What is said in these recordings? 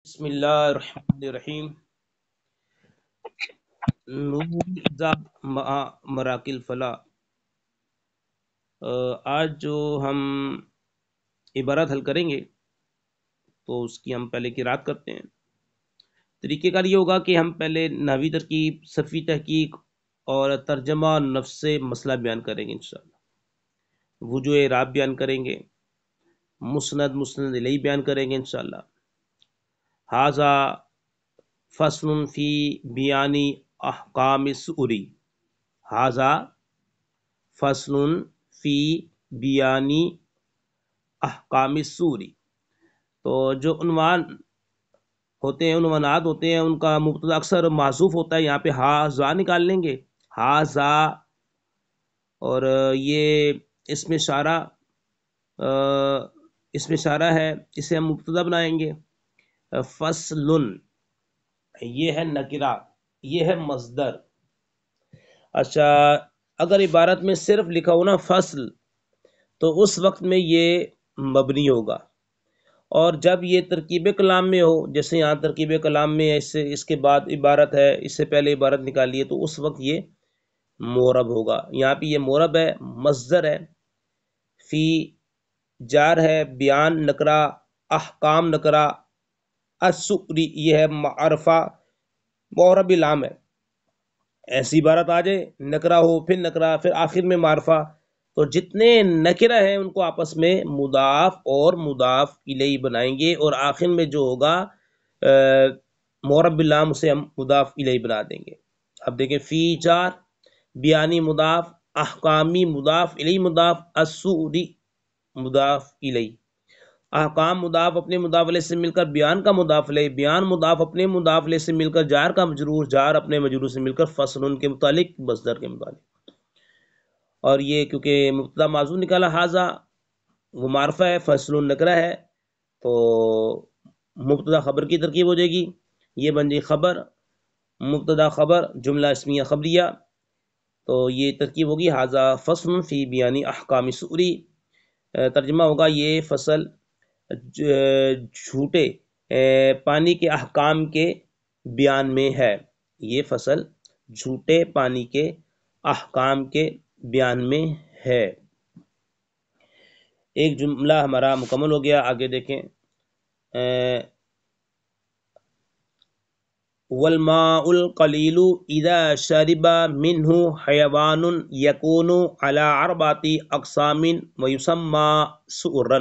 بسم اللہ الرحمن الرحیم. نون اذا مع مراکل فلا. آج جو ہم عبارت حل کریں گے تو اس کی ہم پہلے قرات کرتے ہیں. طریقہ کار یہ ہوگا کہ ہم پہلے نحوی ترکیب، صرفی تحقیق اور ترجمہ نفس سے مسئلہ بیان کریں گے انشاءاللہ. وجوہ اعراب بیان کریں گے، مسند الیہ بیان کریں گے انشاءاللہ. ھذا فصل فی بیانی احکام السوری. ھذا فصل فی بیانی احکام السوری. تو جو عنوانات ہوتے ہیں ان کا مبتدا اکثر محذوف ہوتا ہے. یہاں پہ ھذا نکال لیں گے، ھذا، اور یہ اس میں اشارہ ہے، اسے ہم مبتدا بنائیں گے. فصل، یہ ہے نکرہ، یہ ہے مصدر. اچھا، اگر عبارت میں صرف لکھا ہو نا فصل تو اس وقت میں یہ مبنی ہوگا، اور جب یہ ترکیب کلام میں ہو، جیسے یہاں ترکیب کلام میں اس کے بعد عبارت ہے، اس سے پہلے عبارت نکالی ہے، تو اس وقت یہ مورب ہوگا. یہاں پہ یہ مورب ہے، مصدر ہے. فی جار ہے، بیان نکرہ، احکام نکرہ، السوری یہ ہے معرفہ، مورب لام ہے. ایسی عبارت آ جائے نکرہ ہو، پھر نکرہ، پھر آخر میں معرفہ، تو جتنے نکرہ ہیں ان کو آپس میں مضاف اور مضاف الیہ بنائیں گے، اور آخر میں جو ہوگا مورب لام سے ہم مضاف الیہ بنا دیں گے. اب دیکھیں، فی چار، بیانی مضاف، احکامی مضاف الیہ مضاف، السوری مضاف الیہ. احکام مضاف اپنے مضاف الیہ سے مل کر بیان کا مضاف الیہ، بیان مضاف اپنے مضاف الیہ سے مل کر جار کا مجرور، جار اپنے مجرور سے مل کر فصل ان کے متعلق، مصدر کے متعلق. اور یہ کیونکہ مبتدا معذوف نکالا، ھذا وہ معرفہ ہے، فصل نکرہ ہے، تو مبتدا خبر کی ترکیب ہو جائے گی. یہ بن جائے خبر، مبتدا خبر، جملہ اسمیہ خبریہ. تو یہ ترکیب ہوگی ھذا فصل فی بیانی احکام السوری. ترجمہ ہوگا یہ فصل جھوٹے پانی کے احکام کے بیان میں ہے. یہ فصل جھوٹے پانی کے احکام کے بیان میں ہے. ایک جملہ ہمارا مکمل ہو گیا. آگے دیکھیں، والماء القلیل اذا شرب منه حیوان یکون علی اربعۃ اقسام ویسمى سؤرا.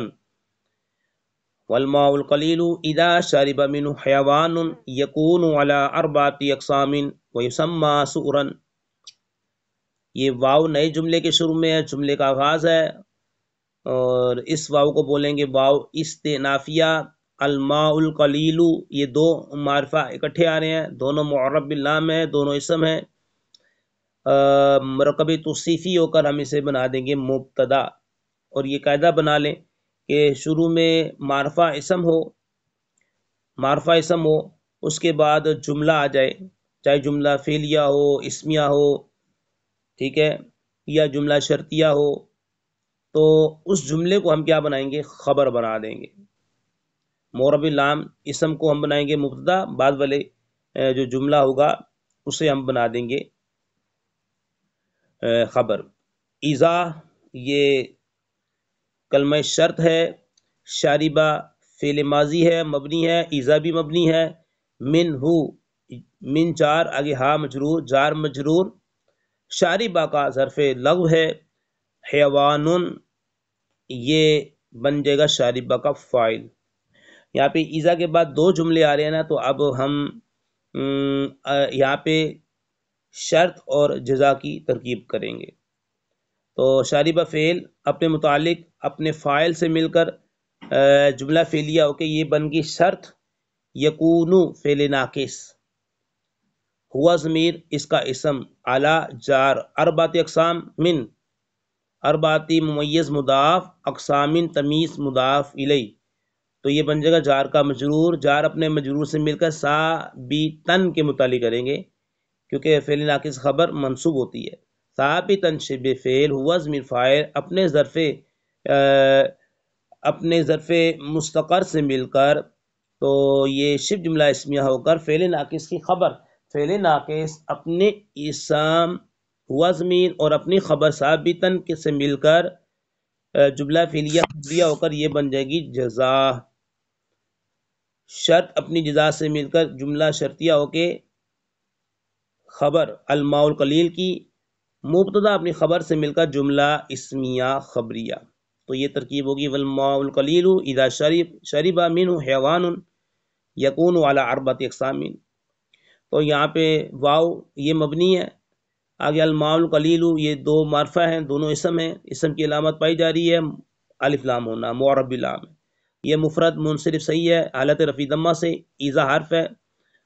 والماء القلیل اذا شرب منه حیوان یکون علی اربعۃ اقسام ویسمى سؤرا. یہ واو نئے جملے کے شروع میں ہے، جملے کا آغاز ہے، اور اس واو کو بولیں گے واو استئنافیہ. الماء القلیل، یہ دو معرفہ اکٹھے آ رہے ہیں، دونوں معرب باللام ہیں، دونوں اسم ہیں. مرکب توصیفی ہو کر ہم اسے بنا دیں گے مبتدا. اور یہ قاعدہ بنا لیں کہ شروع میں معرفہ اسم ہو، اس کے بعد جملہ آ جائے، چاہے جملہ فعلیہ ہو، اسمیہ ہو، ٹھیک ہے، یا جملہ شرطیہ ہو، تو اس جملے کو ہم کیا بنائیں گے؟ خبر بنا دیں گے. مورب لام اسم کو ہم بنائیں گے مبتدا، بعد والے جو جملہ ہوگا اسے ہم بنا دیں گے خبر. اذا یہ کلمہ شرط ہے، شاربہ فعل ماضی ہے، مبنی ہے، اذا بھی مبنی ہے. من جار، آگے ہا مجرور، جار مجرور. شاربہ کا ظرف لغو ہے. حیوان یہ بن جائے گا شاربہ کا فاعل. یہاں پہ ایزا کے بعد دو جملے آ رہے ہیں نا، تو اب ہم یہاں پہ شرط اور جزا کی ترکیب کریں گے. تو شاربہ فعل اپنے متعلق اپنے فاعل سے مل کر جملہ فعلیہ ہو کے یہ بن گئی شرط. یکونو فعل ناقص، ہوا ضمیر اس کا اسم، اعلی جار، اربعۃ اقسام، من اربعۃ ممیز مضاف، اقسام تمیز مضاف الیہ. تو یہ بن جائے گا جار کا مجرور، جار اپنے مجرور سے مل کر ثابتن کے متعلق کریں گے، کیونکہ فعل ناقص خبر منصوب ہوتی ہے. ثابتن شبہ فعل ہوا ضمیر فاعل اپنے ظرف مستقر سے مل کر تو یہ شبہ جملہ اسمیہ ہو کر فعل ناقص کی خبر، فعل ناقص اپنے اسم ہوا ضمیر اور اپنی خبر ثابتن کے سے مل کر جملہ فعلیہ خبریہ ہو کر یہ بن جائے گی جزا، شرط اپنی جزا سے مل کر جملہ شرطیہ ہو کے خبر الماء القلیل کی، مبتدا اپنی خبر سے مل کر جملہ اسمیہ خبریہ۔ تو یہ ترکیب ہوگی والماء القلیل اذا شرب منه حیوان یکون علی اربعۃ اقسام۔ تو یہاں پہ واو یہ مبنی ہے، آگے الماء القلیل یہ دو معرفہ ہیں، دونوں اسم ہیں، اسم کی علامت پائی جا رہی ہے الف لام ہونا، معرب لام، یہ مفرد منصرف صحیح ہے حالت رفع ضمہ سے، ایزا حرف ہے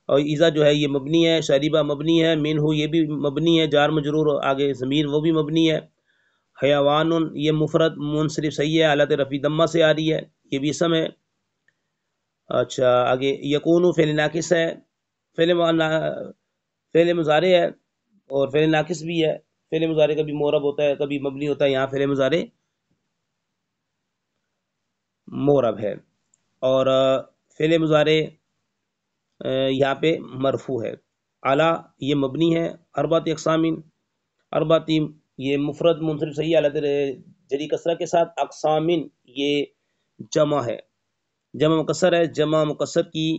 اور ایزا جو ہے یہ مبنی ہے، شریبہ مبنی ہے، منہ یہ بھی مبنی ہے جار مجرور، آگے ضمیر وہ بھی مبنی ہے، حیوان یہ مفرد منصرف صحیح ہے حالت رفع ضمہ سے آ رہی ہے، یہ بھی اسم ہے۔ اچھا آگے یکون فعل ناقص ہے، فعل مضارع ہے اور فعل ناقص بھی ہے، فعل مضارع کبھی معرب ہوتا ہے کبھی مبنی ہوتا ہے، یہاں فعل مضارع معرب ہے، اور فعل مضارع یہاں پہ مرفوع ہے، اعلیٰ یہ مبنی ہے، اربعۃ اقسام، اربعۃ یہ مفرد منصرف صحیح حالت جری کسرہ کے ساتھ، اقسام یہ جمع ہے، جمع مکسر ہے، جمع مکسر کی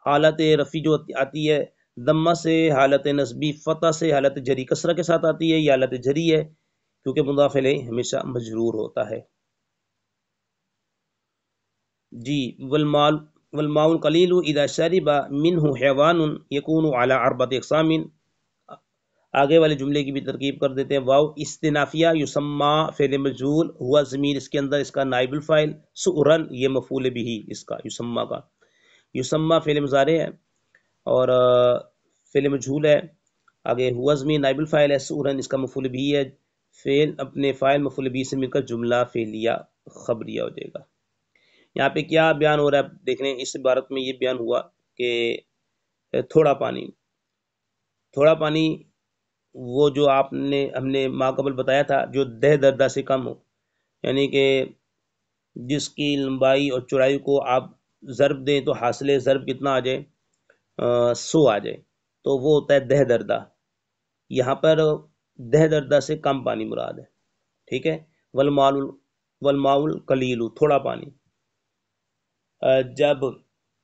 حالت رفع جو آتی ہے ضمہ سے، حالت نصبی فتح سے، حالت جری کسرہ کے ساتھ آتی ہے، یہ حالت جری ہے کیونکہ مضاف الیہ ہمیشہ مجرور ہوتا ہے۔ جی والماء القلیل اذا شرب منه حیوان یکون علی اربعۃ اقسام، آگے والے جملے کی بھی ترکیب کر دیتے ہیں، واو استنافیہ یسمى فعل مجہول ہوا ضمیر اس کے اندر اس کا نائب الفاعل، سؤرن یہ مفعول بھی اس کا یسمى کا، یسمى فعل مضارع ہے اور فعل مجہول ہے، آگے ہوا ضمیر نائب الفاعل ہے، سؤرن اس کا مفعول بھی ہے، فعل اپنے فاعل مفعول بھی سے مل کر جملہ فعلیہ خبریہ ہو جائے گا۔ یہاں پہ کیا بیان ہو رہا ہے دیکھ لیں، اس عبارت میں یہ بیان ہوا کہ تھوڑا پانی، تھوڑا پانی وہ جو ہم نے ما قبل بتایا تھا جو دہ دردہ سے کم ہو، یعنی کہ جس کی لمبائی اور چوڑائی کو آپ ضرب دیں تو حاصل ضرب کتنا آ جائے، 100 آ جائے، تو وہ ہوتا ہے دہ دردہ، یہاں پر دہ دردہ سے کم پانی مراد ہے، ٹھیک ہے، والماء القلیل تھوڑا پانی، جب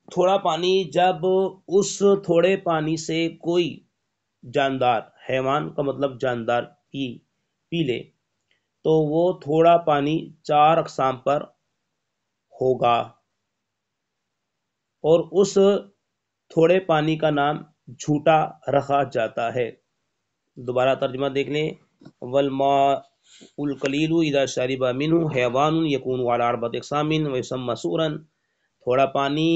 تھوڑا پانی جب اس تھوڑے پانی سے کوئی جاندار، حیوان کا مطلب جاندار پی لے تو وہ تھوڑا پانی 4 اقسام پر ہوگا، اور اس تھوڑے پانی کا نام جھوٹا رکھا جاتا ہے۔ دوبارہ ترجمہ دیکھ لیں، والماء القلیل اذا شرب منه حیوان یکون علی اربعۃ اقسام ویسمى سؤرا، تھوڑا پانی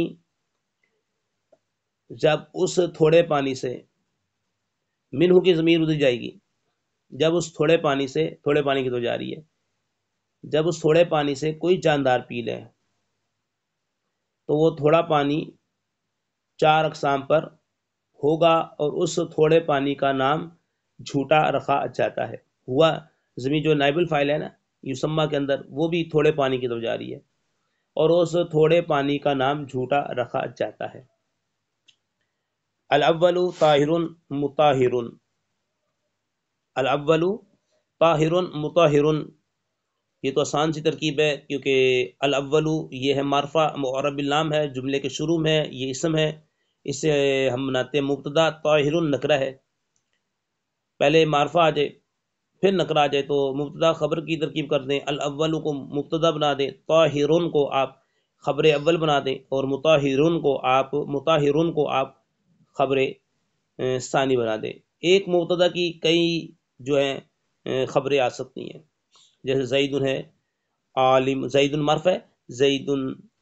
جب اس تھوڑے پانی سے، منہ کی ضمیر ادھر جائے گی، جب اس تھوڑے پانی سے، تھوڑے پانی کی تو جا رہی ہے، جب اس تھوڑے پانی سے کوئی جاندار پی لے تو وہ تھوڑا پانی 4 اقسام پر ہوگا، اور اس تھوڑے پانی کا نام جھوٹا رکھا جاتا ہے، ہوا ضمیر جو نائب الفاعل ہے نا یسمى کے اندر وہ بھی تھوڑے پانی کی طرف جا رہی ہے، اور اس تھوڑے پانی کا نام جھوٹا رکھا جاتا ہے۔ الاول طاہر مطہر، الاول طاہر مطہر، یہ تو آسان سی ترکیب ہے کیونکہ الاول یہ ہے معرفہ معرب اللام ہے، جملے کے شروع میں یہ اسم ہے، اس سے ہم بناتے ہیں مبتدا، طاہر نکرہ ہے، پہلے معرفہ آ جائے پھر نکرہ آ جائے تو مبتدا خبر کی ترکیب کر دیں، الاول کو مبتدا بنا دیں، طاہر کو آپ خبر اول بنا دیں، اور مطہر کو آپ خبر ثانی بنا دیں۔ ایک مبتدا کی کئی جو ہیں خبریں آ سکتی ہیں، جیسے زید ہے عالم، زید مرف ہے، زید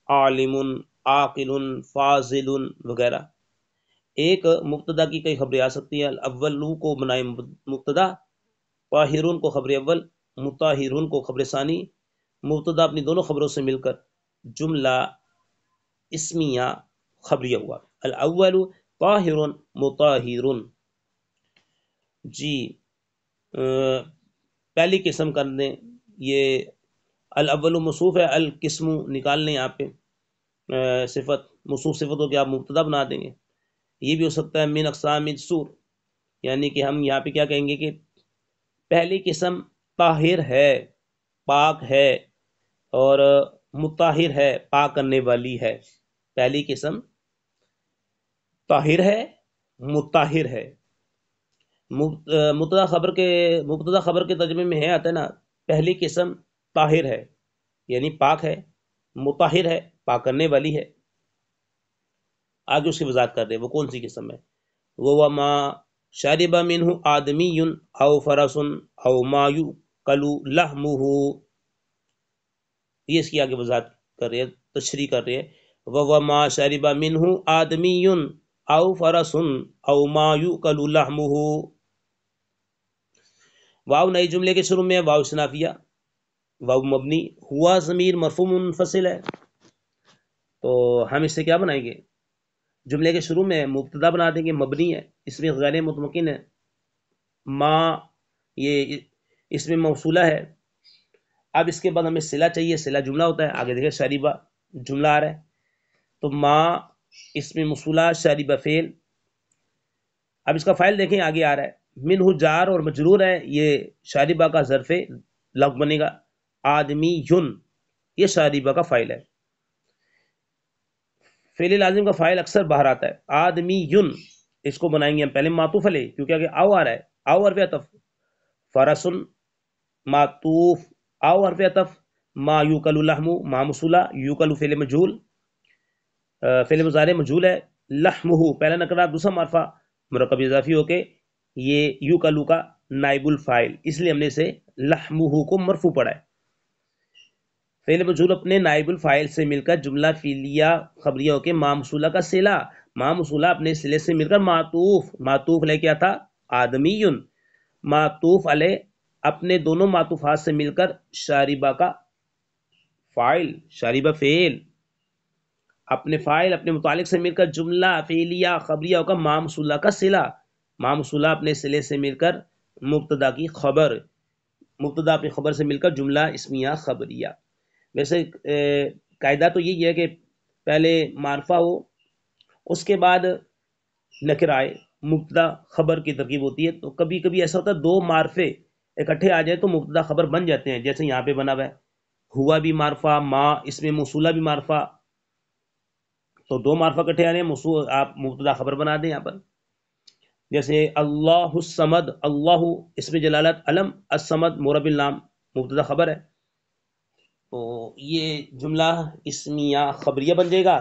عالم عاقل فاضل وغیرہ، ایک مبتدا کی کئی خبریں آ سکتی ہیں، الاول کو بنائے مبتدا، طاہرون کو خبر اول، مطہرون کو خبر ثانی، مبتدا اپنی دونوں خبروں سے مل کر جملہ اسمیہ خبریہ ہوا، الاول طاہر مطہر۔ جی پہلی قسم کر دیں، یہ الاول موصوف ہے، القسم نکال لیں یہاں پہ، صفت موصوف صفت ہو کے آپ مبتدا بنا دیں گے. یہ بھی ہو سکتا ہے من اقسام السور، یعنی کہ ہم یہاں پہ کیا کہیں گے کہ پہلی قسم طاہر ہے، پاک ہے، اور مطہر ہے، پاک کرنے والی ہے. پہلی قسم طاہر ہے، مطہر ہے. مبتدا خبر کے ترجمے میں ہے آتا ہے نا، پہلی قسم طاہر ہے یعنی پاک ہے، مطہر ہے پاک کرنے والی ہے. آگے اس کی وضاحت کر رہے وہ کون سی قسم ہے. وہ ما شارب منہ آدمی او فرس او ما یؤکل لحمہ، یہ اس کی آگے وضاحت کر رہے ہیں، تشریح کر رہے ہیں. وہ ما شارب منہ آدمی او فرس او ما یؤکل لحمہ. واو نئے جملے کے شروع میں واو اسنافیہ، واو مبنی، ہوا ضمیر مرفوع منفصل ہے. تو ہم اس سے کیا بنائیں گے، جملے کے شروع میں مبتدا بنا دیں گے، مبنی ہے، اس میں غیر مطمئن ہے. ما یہ اس میں موصولہ ہے. اب اس کے بعد ہمیں صلہ چاہیے، صلہ جملہ ہوتا ہے. آگے دیکھیں شریبہ جملہ آ رہا ہے، تو ما اس میں موصولہ، شریبہ فعل. اب اس کا فاعل دیکھیں آگے آ رہا ہے، منہ جار اور مجرور ہے، یہ شاربہ کا ظرف لفظ بنے گا. آدمی یون یہ شاربہ کا فاعل ہے. فعل لازم کا فاعل اکثر باہر آتا ہے. آدمی یون اس کو بنائیں گے ہم پہلے معطوف علیہ، کیونکہ آگے او آ رہا ہے، او حرف عطف. فرسن معطوف، او حرف عطف. ما یوکل لحم ما موصولہ، یوکل فعل مجهول، فعل مضارع مجهول ہے. لحمہ پہلا نکرہ دوسرا معرفہ مرکب اضافی ہو کے یہ یوکلو کا نائب الفاعل، اس لیے ہم نے اسے لحمہ کو مرفوع پڑھا ہے. فعل مجهول اپنے نائب الفاعل سے مل کر جملہ فعلیہ خبریہ ہو کے ما موصولہ کا صلہ، ما موصولہ اپنے صلے سے مل کر معطوف، معطوف علیہ کیا تھا آدمیون، معطوف علیہ اپنے دونوں معطوفات سے مل کر شاربہ کا فاعل، شاربہ فعل، اپنے فاعل اپنے متعلق سے مل کر جملہ فعلیہ خبریہ کا ما موصولہ کا صلہ، ما موصولہ اپنے صلے سے مل کر مبتدا کی خبر، مبتدا اپنی خبر سے مل کر جملہ اسمیہ خبریہ. ویسے قاعدہ تو یہی ہے کہ پہلے معرفہ ہو، اس کے بعد نکرہ آئے. مبتدا خبر کی ترکیب ہوتی ہے، تو کبھی کبھی ایسا ہوتا ہے دو معرفے اکٹھے آ جائیں تو مبتدا خبر بن جاتے ہیں، جیسے یہاں پہ بنا ہوا ہے ہوا بھی معرفہ، ما اس میں موصولہ بھی معرفہ، تو دو معرفہ اکٹھے آنے آپ مبتدا خبر بنا دیں یہاں پر. جیسے اللہ الصمد، اللہ اس میں جلالت علم، الصمد مرب النام مبتدا خبر ہے. تو یہ جملہ اسمیہ خبریہ بن جائے گا.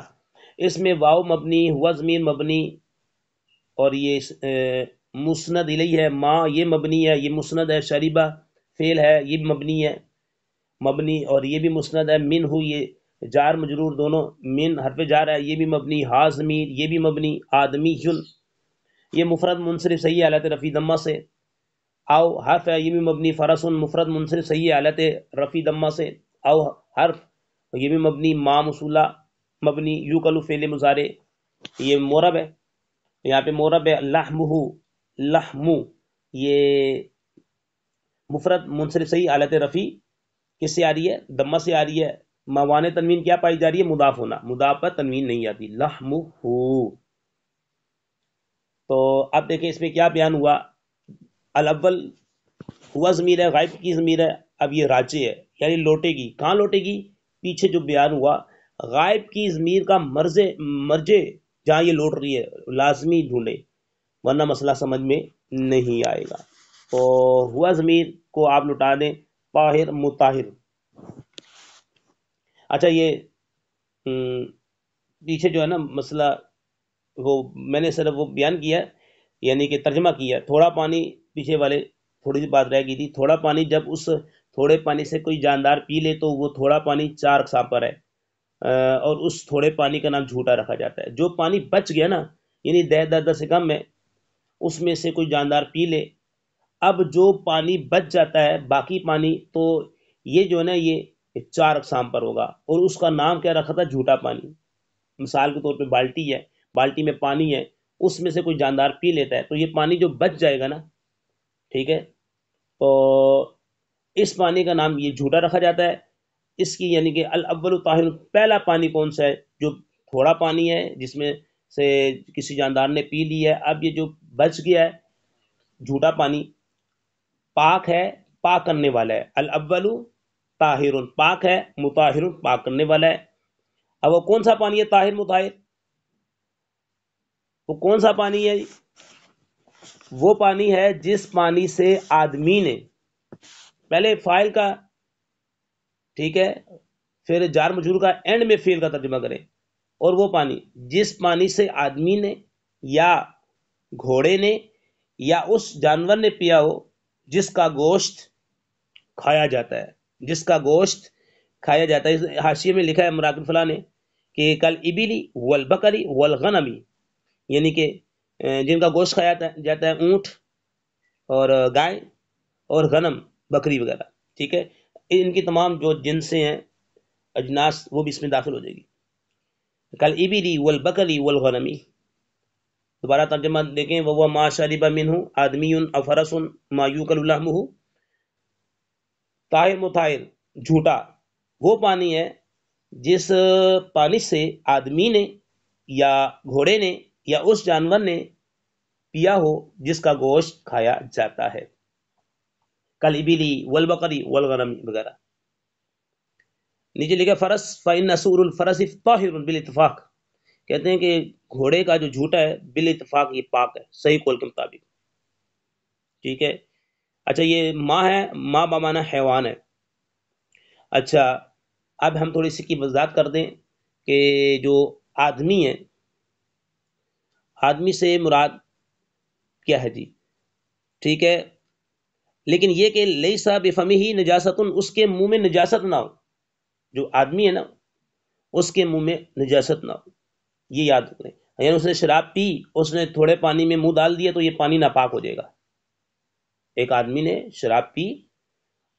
اس میں واو مبنی، ہوا ضمیر مبنی، اور یہ مسند الیہ ہے، ما یہ مبنی ہے، یہ مسند ہے، شریبہ فعل ہے یہ بھی مبنی ہے، مبنی اور یہ بھی مسند ہے. من ہو یہ جار مجرور دونوں، من حرف جار ہے یہ بھی مبنی، ہا ضمیر یہ بھی مبنی. آدمی یون یہ مفرد منصرف صحیح حالت رفع ضمہ سے. او حرف ہے یہ بھی مبنی، فرس مفرد منصرف صحیح حالت رفع ضمہ سے. او حرف یہ بھی مبنی، ما موصولہ مبنی، یوکل فعل مضارع یہ مورب ہے، یہاں پہ مورب ہے. لحمہ لحم یہ مفرد منصرف صحیح حالت رفع کس سے آ رہی ہے، ضمہ سے آ رہی ہے. موانع تنوین کیا پائی جا رہی ہے، مضاف ہونا، مضاف پر تنوین نہیں آتی. لحمہ. تو اب دیکھیں اس میں کیا بیان ہوا، الاول ہوا ضمیر ہے، غائب کی ضمیر ہے. اب یہ راجع ہے یعنی لوٹے گی، کہاں لوٹے گی، پیچھے جو بیان ہوا غائب کی ضمیر کا مرجع جہاں یہ لوٹ رہی ہے لازمی ڈھونڈے، ورنہ مسئلہ سمجھ میں نہیں آئے گا. تو ہوا ضمیر کو آپ لٹا دیں طاہر مطاہر. اچھا یہ پیچھے جو ہے نا مسئلہ وہ میں نے صرف وہ بیان کیا یعنی کہ ترجمہ کیا، تھوڑا پانی پیچھے والے تھوڑی سی بات رہ گئی تھی. تھوڑا پانی جب اس تھوڑے پانی سے کوئی جاندار پی لے تو وہ تھوڑا پانی 4 اقسام پر ہے، اور اس تھوڑے پانی کا نام جھوٹا رکھا جاتا ہے. جو پانی بچ گیا نا یعنی 10 سے کم ہے، اس میں سے کوئی جاندار پی لے، اب جو پانی بچ جاتا ہے باقی پانی، تو یہ جو ہے نا یہ 4 اقسام پر ہوگا، اور اس کا نام کیا رکھا تھا، جھوٹا پانی. مثال کے طور پہ بالٹی ہے، بالٹی میں پانی ہے، اس میں سے کوئی جاندار پی لیتا ہے تو یہ پانی جو بچ جائے گا نا، ٹھیک ہے، تو اس پانی کا نام یہ جھوٹا رکھا جاتا ہے. اس کی یعنی کہ الاول طاہر، پہلا پانی کون سا ہے؟ جو تھوڑا پانی ہے جس میں سے کسی جاندار نے پی لی ہے، اب یہ جو بچ گیا ہے جھوٹا پانی پاک ہے، پاک کرنے والا ہے، الاول طاہر پاک ہے، مطاہر پاک کرنے والا ہے۔ اب وہ کون سا پانی ہے طاہر مطاہر؟ وہ کون سا پانی ہے؟ وہ پانی ہے جس پانی سے آدمی نے، پہلے فاعل کا ٹھیک ہے، پھر جار مجرور کا اینڈ میں فعل کا ترجمہ کریں، اور وہ پانی جس پانی سے آدمی نے یا گھوڑے نے یا اس جانور نے پیا ہو جس کا گوشت کھایا جاتا ہے، جس کا گوشت کھایا جاتا ہے۔ حاشیے میں لکھا ہے مراقب فلاں نے کہ کل ابلی والبکری والغنمی، یعنی کہ جن کا گوشت کھایا جاتا ہے اونٹ اور گائے اور غنم بکری وغیرہ، ٹھیک ہے، ان کی تمام جو جنسیں ہیں اجناس وہ بھی اس میں داخل ہو جائے گی۔ کل ابلی والبکری والغنمی، دوبارہ ترجمہ دیکھیں، وہ ما شرب منہ آدمی او فرس ما یوکل لحمہ، طاہر مطاہر جھوٹا وہ پانی ہے جس پانی سے آدمی نے یا گھوڑے نے یا اس جانور نے پیا ہو جس کا گوشت کھایا جاتا ہے، کل ابلی والبقری والغنم وغیرہ۔ نیچے لکھا فرس فإن سور الفرس طاہر بالاتفاق، کہتے ہیں کہ گھوڑے کا جو جھوٹا ہے بالاتفاق یہ پاک ہے، صحیح قول کے مطابق، ٹھیک ہے۔ اچھا یہ ماں ہے، ماں بمانا حیوان ہے۔ اچھا اب ہم تھوڑی سی کی وضاحت کر دیں کہ جو آدمی ہے، آدمی سے مراد کیا ہے جی، ٹھیک ہے، لیکن یہ کہ لیسا بفمہ نجاست، اس کے منہ میں نجاست نہ ہو، جو آدمی ہے نا اس کے منہ میں نجاست نہ ہو، یہ یاد رکھیں۔ یعنی اس نے شراب پی، اس نے تھوڑے پانی میں منہ ڈال دیا تو یہ پانی ناپاک ہو جائے گا۔ ایک آدمی نے شراب پی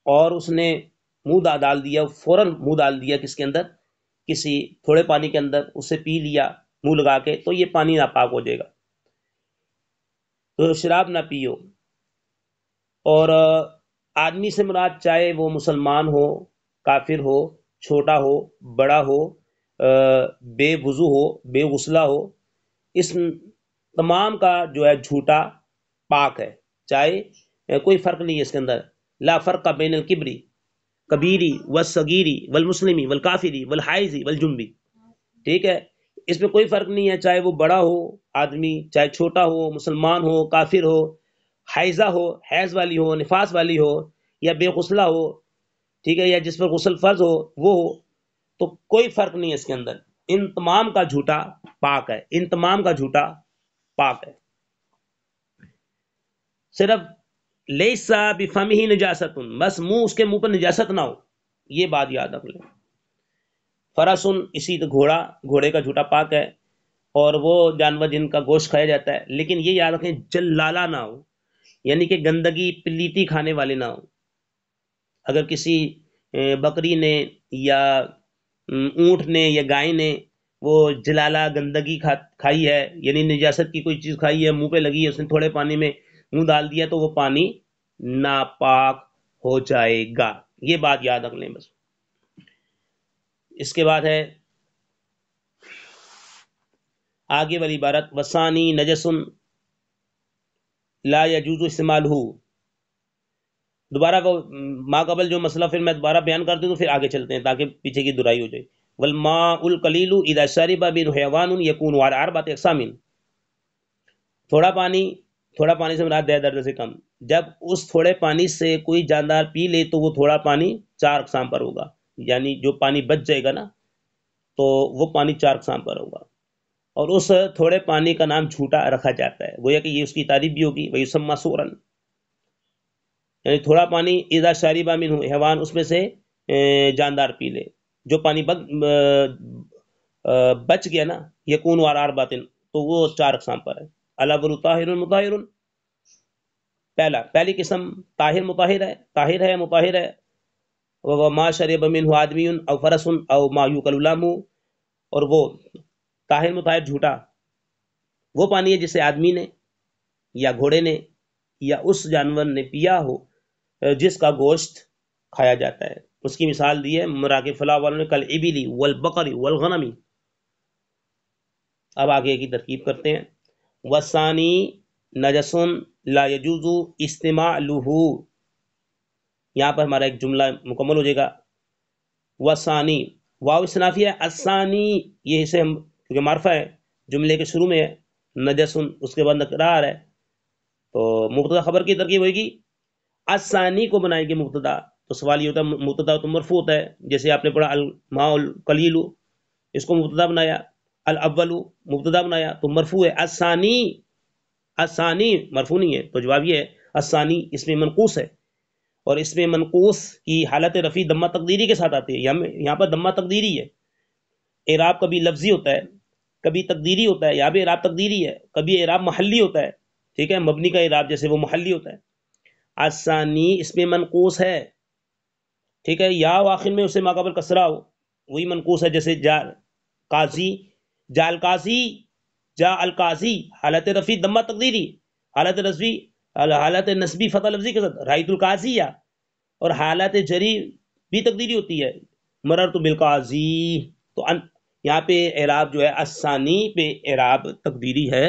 اور اس نے منہ ڈال دیا، فوراً منہ ڈال دیا کس کے اندر، کسی تھوڑے پانی کے اندر، اسے پی لیا منہ لگا کے، تو یہ پانی ناپاک ہو جائے گا۔ تو شراب نہ پیو۔ اور آدمی سے مراد چاہے وہ مسلمان ہو، کافر ہو، چھوٹا ہو، بڑا ہو، بے وضو ہو، بے غسلہ ہو، اس تمام کا جو ہے جھوٹا پاک ہے، چاہے کوئی فرق نہیں ہے اس کے اندر، لا فرق بین الکبری کبیری والصغیری والمسلمی والکافری والحائزی والجنبی، ٹھیک ہے، اس میں کوئی فرق نہیں ہے، چاہے وہ بڑا ہو آدمی، چاہے چھوٹا ہو، مسلمان ہو، کافر ہو، حائزہ ہو، حیض والی ہو، نفاس والی ہو، یا بے غسلہ ہو، ٹھیک ہے، یا جس پر غسل فرض ہو وہ ہو، تو کوئی فرق نہیں ہے اس کے اندر، ان تمام کا جھوٹا پاک ہے، ان تمام کا جھوٹا پاک ہے۔ صرف لیسا بفمہ نجاست، بس منہ اس کے منہ پر نجاست نہ ہو، یہ بات یاد رکھ لیں۔ فرسن اسی گھوڑا، گھوڑے کا جھوٹا پاک ہے، اور وہ جانور جن کا گوشت کھایا جاتا ہے، لیکن یہ یاد رکھیں جلالہ نہ ہو، یعنی کہ گندگی پلیتی کھانے والے نہ ہو۔ اگر کسی بکری نے یا اونٹ نے یا گائے نے وہ جلالہ گندگی کھائی ہے، یعنی نجاست کی کوئی چیز کھائی ہے، منہ پہ لگی ہے، اس نے تھوڑے پانی میں منہ ڈال دیا تو وہ پانی ناپاک ہو جائے گا، یہ بات یاد رکھ لیں بس۔ اس کے بعد ہے آگے والی عبارت، وسانی نجسن لا یجوز استعمالہ، دوبارہ وہ ما قبل جو مسئلہ پھر میں دوبارہ بیان کر دوں تو پھر آگے چلتے ہیں تاکہ پیچھے کی درائی ہو جائے۔ والماء القلیل اذا شرب منه حیوان یکون على اربعۃ اقسام، تھوڑا پانی سے مراد 10 درجے سے کم، جب اس تھوڑے پانی سے کوئی جاندار پی لے تو وہ تھوڑا پانی 4 اقسام پر ہوگا، یعنی جو پانی بچ جائے گا نا تو وہ پانی 4 اقسام پر ہوگا، اور اس تھوڑے پانی کا نام جھوٹا رکھا جاتا ہے، گویا کہ یہ اس کی تعریف بھی ہوگی، ویسمى سورا، یعنی تھوڑا پانی اذا شرب منه حیوان، اس میں سے جاندار پی لے، جو پانی بچ گیا نا، یکون على اربعۃ، تو وہ 4 اقسام پر ہے۔ الاول طاہر مطہر، پہلی قسم طاہر مطہر ہے، وما شرب منه آدمی او فرس او ما یوکل لحمہ، اور وہ طاہر مطہر جھوٹا وہ پانی ہے جسے آدمی نے یا گھوڑے نے یا اس جانور نے پیا ہو جس کا گوشت کھایا جاتا ہے، اس کی مثال دی ہے مراکب فلاح والوں نے، کل ابلی والبقر والغنمی. اب آگے کی ترکیب کرتے ہیں. وثانی نجسن لا یجوز استعمالہ، یہاں پر ہمارا ایک جملہ مکمل ہو جائے گا. وثانی واو استنافیہ ہے، الثانی یہ اسے ہم کیونکہ معرفہ ہے جملے کے شروع میں ہے، نجسن اس کے بعد نکرار ہے، تو مبتدا خبر کی ترکیب ہوئے گی. الثانی کو بنائیں گے مبتدا، تو سوال یہ ہوتا ہے مبتدا تو مرفوع ہوتا ہے، جیسے آپ نے پڑھا الماء القلیل، اس کو مبتدا بنایا. الاول مبتدا بنایا تو مرفوع ہے. الثانی، الثانی مرفوع نہیں ہے، تو جواب یہ ہے الثانی اس میں منقوص ہے، اور اس میں منقوص کی حالت رفع دمہ تقدیری کے ساتھ آتی ہے. یہاں پر دمہ تقدیری ہے. اعراب کبھی لفظی ہوتا ہے، کبھی تقدیری ہوتا ہے، یہاں بھی اعراب تقدیری ہے، کبھی اعراب محلی ہوتا ہے. ٹھیک ہے، مبنی کا اعراب جیسے وہ محلی ہوتا ہے. الثانی اس میں منقوص ہے. ٹھیک ہے، یا آخر میں اسے ماقبل کسرہ ہو وہی منقوص ہے، جیسے جا قاضی، جا القاضی، جا القاضی حالت رفع دمہ تقدیری، حالت نسبی فتح لفظی کے ساتھ رایت القاضی، اور حالت جری بھی تقدیری ہوتی ہے مررت بالقاضی. تو یہاں پہ اعراب جو ہے الثانی پہ اعراب تقدیری ہے،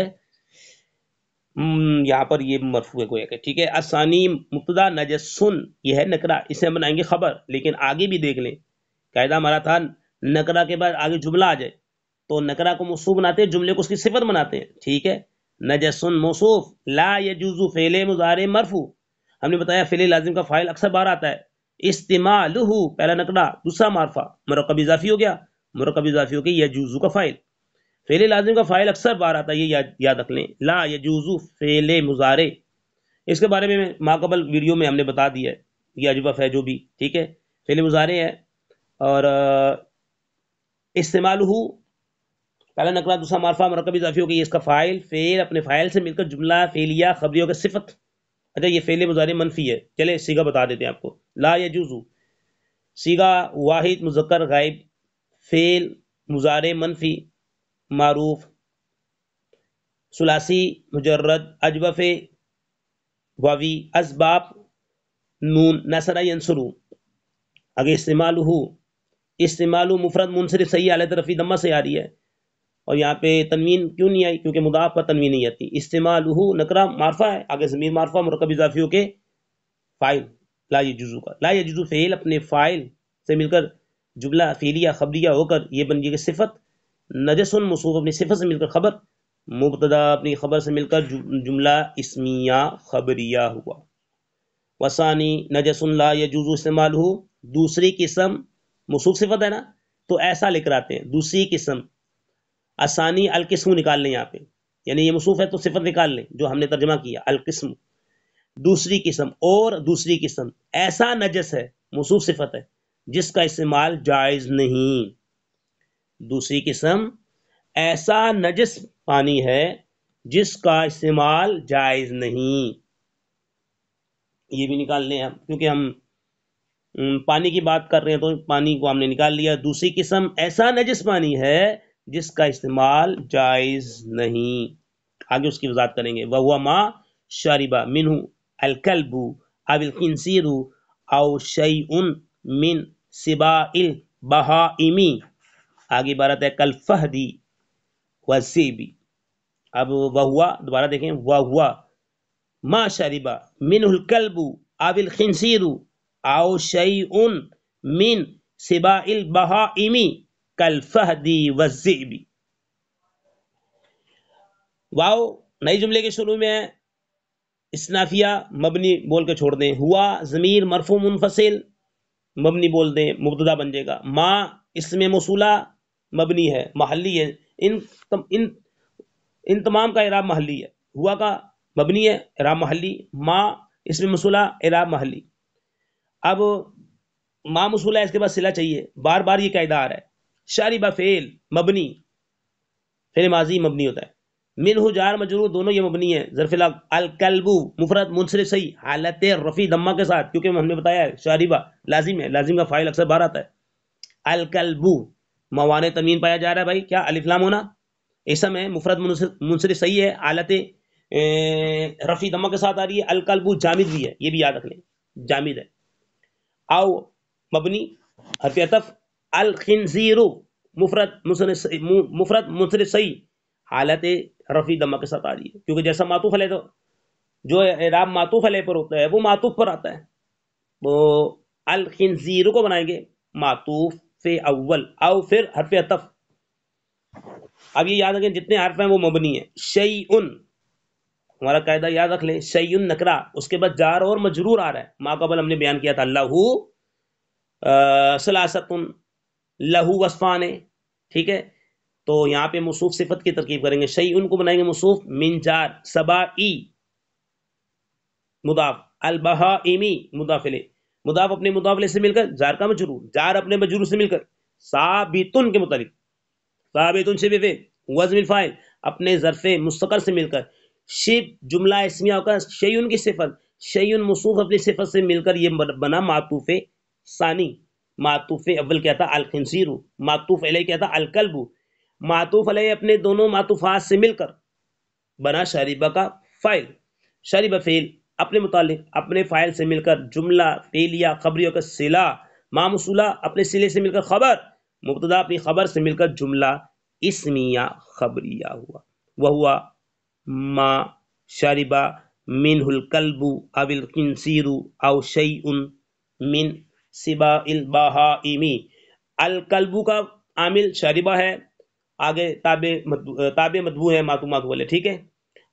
یہاں پر یہ مرفوع ہے گویا کہ. ٹھیک ہے، الثانی مبتدا نجسن یہ ہے نکرہ، اسے ہم بنائیں گے خبر. لیکن آگے بھی دیکھ لیں، قاعدہ ہمارا تھا نکرہ کے بعد آگے جملہ آ جائے تو نکرہ کو موصوف بناتے ہیں، جملے کو اس کی صفت بناتے ہیں. ٹھیک ہے، نجسن موصوف، لا یجوز فعل مضارع مرفوع، ہم نے بتایا فعل لازم کا فاعل اکثر بار آتا ہے. استعمالہ پہلا نکرہ، دوسرا معرفہ، مرکب اضافی ہو گیا، مرکب اضافی ہو گیا یجوز کا فاعل. فعل لازم کا فاعل اکثر بار آتا ہے، یہ یاد رکھ لیں. لا یجوز فعل مضارع، اس کے بارے میں ماقبل ویڈیو میں ہم نے بتا دیا ہے، یہ اجوف ہے جو بھی. ٹھیک ہے، فعل مضارع ہے، اور استعمالہ پہلا نکرہ، دوسرا معرفہ، مرکب اضافی ہو گئی، اس کا فاعل فعل اپنے فاعل سے مل کر جملہ فعلیہ خبریہ کا صفت. اچھا یہ فعل مضارع منفی ہے، چلے صیغہ بتا دیتے ہیں آپ کو. لا یجوز صیغہ واحد مذکر غائب، فعل مضارع منفی معروف، ثلاثی مجرد، اجوف واوی، اسباب نون، نصر ینصرو. اگر استعمالہ مفرد منصرف صحیح حالت رفع دمہ سے آ رہی ہے، اور یہاں پہ تنوین کیوں نہیں آئی؟ کیونکہ مضاف پر تنوین نہیں آتی. استعمالہ نکرہ معرفہ ہے، آگے ضمیر معرفہ مرکب اضافی ہو کے فاعل لا یجوز کا. لا یجوز فعل اپنے فاعل سے مل کر جملہ فعلیہ خبریہ ہو کر یہ بن جائے گی صفت. نجسن موصوف اپنی صفت سے مل کر خبر، مبتدا اپنی خبر سے مل کر جملہ اسمیہ خبریہ ہوا. وثانی نجسن لا یجوز استعمالہ، دوسری قسم موصوف صفت ہے نا تو ایسا لکھ رہتے ہیں دوسری قسم. الثانی القسم نکال لیں یہاں پہ، یعنی یہ موصوف ہے تو صفت نکال لیں جو ہم نے ترجمہ کیا القسم، دوسری قسم. اور دوسری قسم ایسا نجس ہے، موصوف صفت ہے جس کا استعمال جائز نہیں. دوسری قسم ایسا نجس پانی ہے جس کا استعمال جائز نہیں، یہ بھی نکال لیں ہم، کیونکہ ہم پانی کی بات کر رہے ہیں تو پانی کو ہم نے نکال لیا. دوسری قسم ایسا نجس پانی ہے جس کا استعمال جائز نہیں، آگے اس کی وضاحت کریں گے. وَهُوَ مَا شَرِبَ مِنْهُ الْكَلْبُ أَوِ الْخِنْزِيرُ أَوْ شَيْءٌ مِنْ سِبَاءِ الْبَهَائِمِ. آگے عبارت ہے کالفہدی والذئب. اب وَهُوَ دوبارہ دیکھیں، وَهُوَ مَا شَرِبَ مِنْهُ الْكَلْبُ أَوِ الْخِنْزِيرُ أَوْ شَيْءٌ مِنْ سِبَاءِ الْبَهَائِمِ کالفہدی والذئب. واو نئی جملے کے شروع میں استنافیہ مبنی بول کے چھوڑ دیں. ہوا ضمیر مرفوع منفصل مبنی بول دیں، مبتدا بن جائے گا. ما اسم موصولہ مبنی ہے، محلی ہے، ان تمام کا اعراب محلی ہے. ہوا کا مبنی ہے، اعراب محلی. ما اسم موصولہ اعراب محلی. اب ما موصولہ اس کے بعد صلہ چاہیے، بار بار یہ قاعدہ آ رہا ہے. شارب فعل مبنی، فعل ماضی مبنی ہوتا ہے. منہ جار مجرور دونوں یہ مبنی ہے. ظرف الکلب مفرد منصرف صحیح حالت رفع دمہ کے ساتھ، کیونکہ ہم نے بتایا ہے شاربہ لازم ہے، لازم کا فاعل اکثر بار آتا ہے. الکلب موانع تنوین پایا جا رہا ہے بھائی، کیا الف لام ہونا اسم ہے، مفرد منصرف صحیح ہے، حالت رفع دمہ کے ساتھ آ رہی ہے. الکلب جامد بھی ہے، یہ بھی یاد رکھ لیں، جامد ہے. او مبنی حرف عطف الخنزیر مفرد منصرف صحیح حالت رفع ضمہ کے ساتھ آ رہی ہے کیونکہ جیسا معطوف علیہ تو جو اعراب معطوف علیہ پر ہوتا ہے وہ معطوف پر آتا ہے. وہ الخنزیر کو بنائیں گے معطوف اول او پھر حرف عطف. اب یہ یاد رکھیں جتنے حرف ہیں وہ مبنی ہیں. شیئن ہمارا قاعدہ یاد رکھ لیں شیئن نکرا اس کے بعد جار اور مجرور آ رہا ہے. ما قبل ہم نے بیان کیا تھا لہو ثلاثۃ لہو وصفان ٹھیک ہے. تو یہاں پہ موصوف صفت کی ترکیب کریں گے. شیئن کو بنائیں گے موصوف من جار سبائی مضاف البہائمی مضاف الیہ مضاف اپنے مضاف الیہ سے مل کر جار کا مجرور جار اپنے مجرور سے مل کر ثابتن کے متعلق ثابتن شبہ فعل وزن الفاعل اپنے ظرف مستقر سے مل کر شب جملہ اسمیہ کا شیئن کی صفت شیئن موصوف اپنی صفت سے مل کر یہ بنا معطوف ثانی. معطوف اول کیا تھا الخنزیر معطوف علیہ کیا تھا الکلب معطوف علیہ اپنے دونوں معطوفات سے مل کر بنا شریبہ کا فاعل. شریبہ فعل اپنے متعلق اپنے فاعل سے مل کر جملہ فعلیہ خبریہ کا صلہ ما موصولہ اپنے صلے سے مل کر خبر مبتدا اپنی خبر سے مل کر جملہ اسمیہ خبریہ ہوا. وہ ہوا ما شربا منہ الکلب او الخنزیر او شیء من سباء البہائم. الکلب کا عامل شربہ ہے آگے تابع مطبوع ہے ماتو والے ٹھیک ہے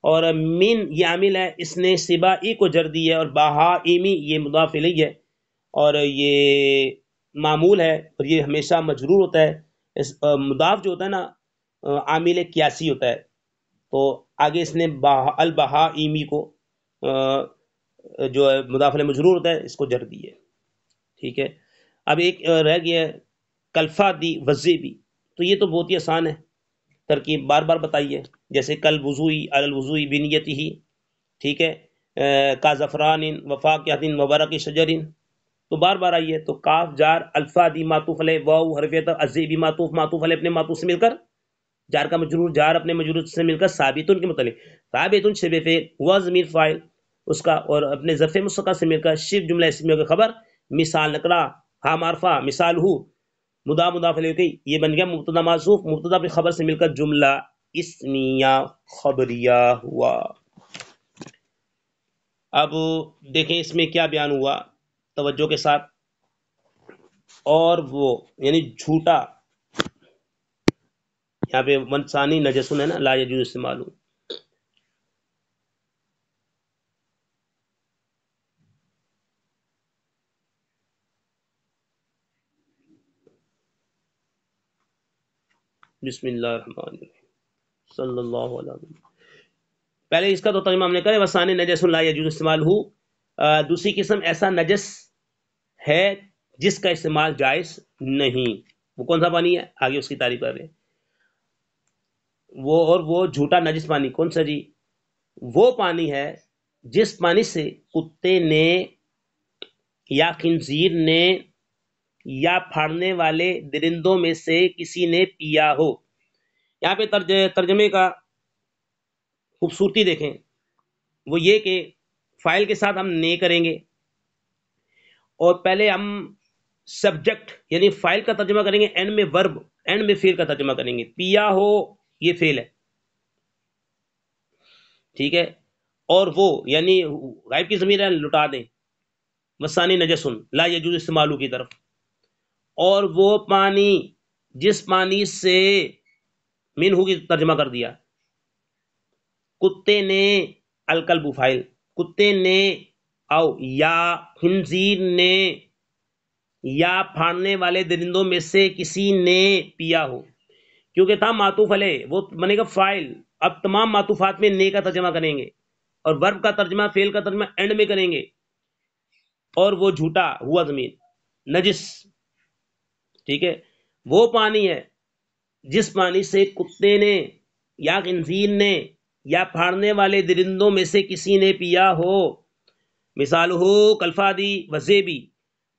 اور من یہ عامل ہے اس نے سبائی کو جر دی ہے اور بہائمی یہ مضاف الیہ ہے اور یہ معمول ہے اور یہ ہمیشہ مجرور ہوتا ہے. مضاف جو ہوتا ہے نا عامل قیاسی ہوتا ہے تو آگے اس نے البہائمی کو جو مضاف الیہ مجرور ہوتا ہے اس کو جر دی ہے ٹھیک ہے. اب ایک رہ گیا کلفا دی وزیبی تو یہ تو بہت ہی آسان ہے ترکیب بار بار بتائیے جیسے کل وضوئی الوضوئی بنیتی ہی ٹھیک ہے کا زفران وفاقیات وبرق شجر تو بار بار آئیے. تو کاف جار الفا دی معطوف علیہ واو حرف عطف ازیبی معطوف علیہ اپنے معطوف سے مل کر جار کا مجرور جار اپنے مجرور سے مل کر ثابتن کے متعلق ثابتن شبہ فعل و ضمیر فاعل اس کا اور اپنے ظرف مستقر سے مل کر شبہ جملہ اسمیہ کی خبر مثال نکرا ہا معرفہ مثال ہو مضاف الیہ کی یہ بن گیا مبتدا محذوف مبتدا اپنی خبر سے مل کر جملہ اسمیہ خبریہ ہوا. اب دیکھیں اس میں کیا بیان ہوا توجہ کے ساتھ اور وہ یعنی جھوٹا یہاں پہ منسانی نجسن ہے نا لا یجوز استعمال بسم اللہ الرحمن الرحیم صلی اللہ علیہ وسلم. پہلے اس کا تو ترجمہ ہم نے کرا وسانی نجس لا یجوز استعمال ہو. دوسری قسم ایسا نجس ہے جس کا استعمال جائز نہیں. وہ کون سا پانی ہے آگے اس کی تعریف کر رہے ہیں. وہ جھوٹا نجس پانی کون سا جی وہ پانی ہے جس پانی سے کتے نے یا خنزیر نے یا پھاڑنے والے درندوں میں سے کسی نے پیا ہو. یہاں پہ ترجمے کا خوبصورتی دیکھیں وہ یہ کہ فائل کے ساتھ ہم نے کریں گے اور پہلے ہم سبجیکٹ یعنی فائل کا ترجمہ کریں گے اینڈ میں ورب اینڈ میں فعل کا ترجمہ کریں گے. پیا ہو یہ فعل ہے ٹھیک ہے اور وہ یعنی غائب کی ضمیر ہے لٹا دیں وسانی نجسن لا یجوز استعمالو کی طرف اور وہ پانی جس پانی سے منہو کی ترجمہ کر دیا کتے نے الکلب فائل کتے نے او یا خنزیر نے یا پھاڑنے والے درندوں میں سے کسی نے پیا ہو کیونکہ تھا معطوف علیہ وہ بنے گا فائل. اب تمام معطوفات میں نے کا ترجمہ کریں گے اور ورب کا ترجمہ فعل کا ترجمہ اینڈ میں کریں گے اور وہ جھوٹا ہوا زمین نجس ٹھیک ہے وہ پانی ہے جس پانی سے کتے نے یا خنزیر نے یا پھاڑنے والے درندوں میں سے کسی نے پیا ہو. مثال ہو کلفادی وزیبی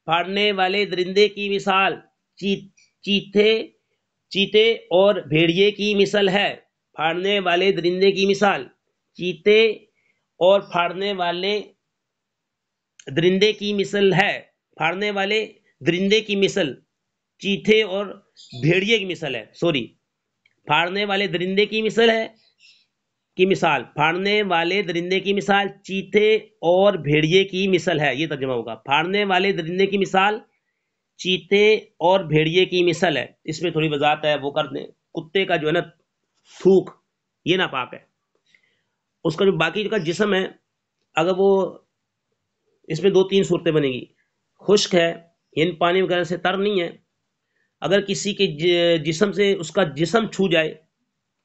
پھاڑنے والے درندے کی مثال چیتے اور بھیڑیے کی مثال ہے. پھاڑنے والے درندے کی مثال چیتے اور پھاڑنے والے درندے کی مثال ہے. پھاڑنے والے درندے کی مثل چیتے اور بھیڑیے کی مثل ہے، سوری، پھاڑنے والے درندے کی مثل ہے پھاڑنے والے درندے کی مثال چیتے اور بھیڑیے کی مثل ہے، یہ ترجمہ ہوگا۔ پھاڑنے والے درندے کی مثال چیتے اور بھیڑیے کی مثل ہے، اس میں تھوڑی وضاحت ہے وہ کر دیں۔ کتے کا جو ہے نا تھوک، یہ ناپاک ہے۔ اس کا جو باقی کا جسم ہے، اگر وہ، اس میں 2-3 صورتیں بنے گی۔ خشک ہے یعنی پانی وغیرہ سے تر نہیں ہے، اگر کسی کے جسم سے اس کا جسم چھو جائے،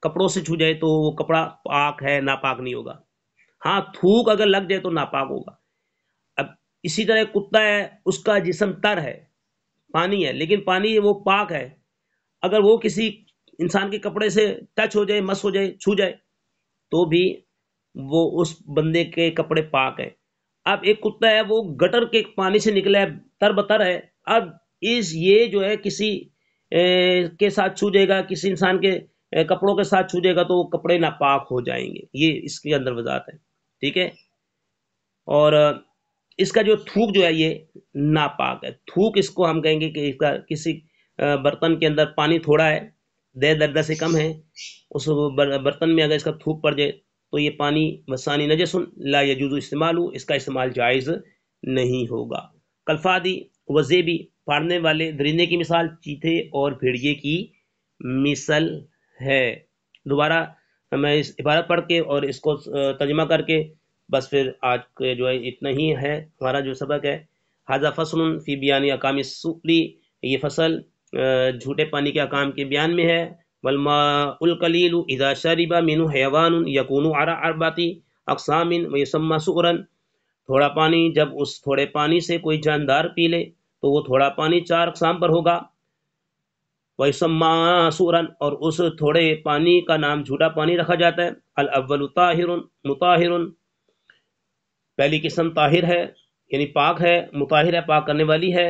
کپڑوں سے چھو جائے، تو وہ کپڑا پاک ہے، ناپاک نہیں ہوگا۔ ہاں تھوک اگر لگ جائے تو ناپاک ہوگا۔ اب اسی طرح کتا ہے، اس کا جسم تر ہے، پانی ہے، لیکن پانی وہ پاک ہے، اگر وہ کسی انسان کے کپڑے سے ٹچ ہو جائے، مس ہو جائے، چھو جائے، تو بھی وہ اس بندے کے کپڑے پاک ہیں۔ اب ایک کتا ہے وہ گٹر کے پانی سے نکلا ہے، تر بتر ہے، اب یہ جو ہے کسی کے ساتھ چھو جائے گا، کسی انسان کے کپڑوں کے ساتھ چھو جائے گا، تو وہ کپڑے ناپاک ہو جائیں گے، یہ اس کے اندر وضاحت ہے، ٹھیک ہے۔ اور اس کا جو تھوک جو ہے یہ ناپاک ہے۔ تھوک اس کو ہم کہیں گے کہ کسی برتن کے اندر پانی تھوڑا ہے، درجہ سے کم ہے، اس برتن میں اگر اس کا تھوک پڑ جائے تو یہ پانی وسانی نجس لا یجوز استعمال، اس کا استعمال جائز نہیں ہوگا۔ کلفادی وزیبی، پھاڑنے والے درندے کی مثال چیتے اور بھیڑیے کی مثل ہے۔ دوبارہ میں اس عبارت پڑھ کے اور اس کو ترجمہ کر کے بس پھر آج کے جو ہے اتنا ہی ہے ہمارا جو سبق ہے۔ ھذا فصل فی بیان احکام السؤل، یہ فصل جھوٹے پانی کے احکام کے بیان میں ہے۔ والماء القلیل اذا شرب منه حیوان یکون علی 4 اقسام ویسمى سؤرا، تھوڑا پانی جب اس تھوڑے پانی سے کوئی جاندار پی لے تو وہ تھوڑا پانی 4 اقسام پر ہوگا۔ ویسمى سؤرا، اور اس تھوڑے پانی کا نام جھوٹا پانی رکھا جاتا ہے۔ الاول طاہر مطاہر، پہلی قسم طاہر ہے یعنی پاک ہے، مطاہر ہے پاک کرنے والی ہے،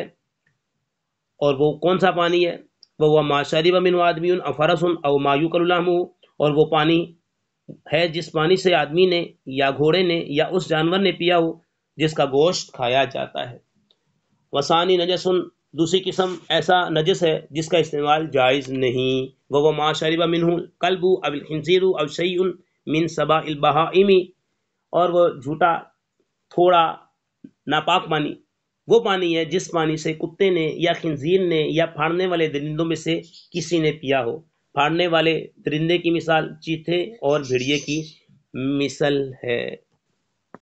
اور وہ کون سا پانی ہے؟ وہ ما شرب منه آدمی او فرس او ما یؤکل لحمه، اور وہ پانی ہے جس پانی سے آدمی نے یا گھوڑے نے یا اس جانور نے پیا ہو جس کا گوشت کھایا جاتا ہے۔ وثانی نجس، دوسری قسم ایسا نجس ہے جس کا استعمال جائز نہیں۔ وہ ما شرب منه الكلب او الخنزیر او شیء من سباع البہائم، اور وہ جھوٹا تھوڑا ناپاک پانی وہ پانی ہے جس پانی سے کتے نے یا خنزیر نے یا پھاڑنے والے درندوں میں سے کسی نے پیا ہو۔ پھاڑنے والے درندے کی مثال چیتے اور بھیڑیے کی مثل ہے۔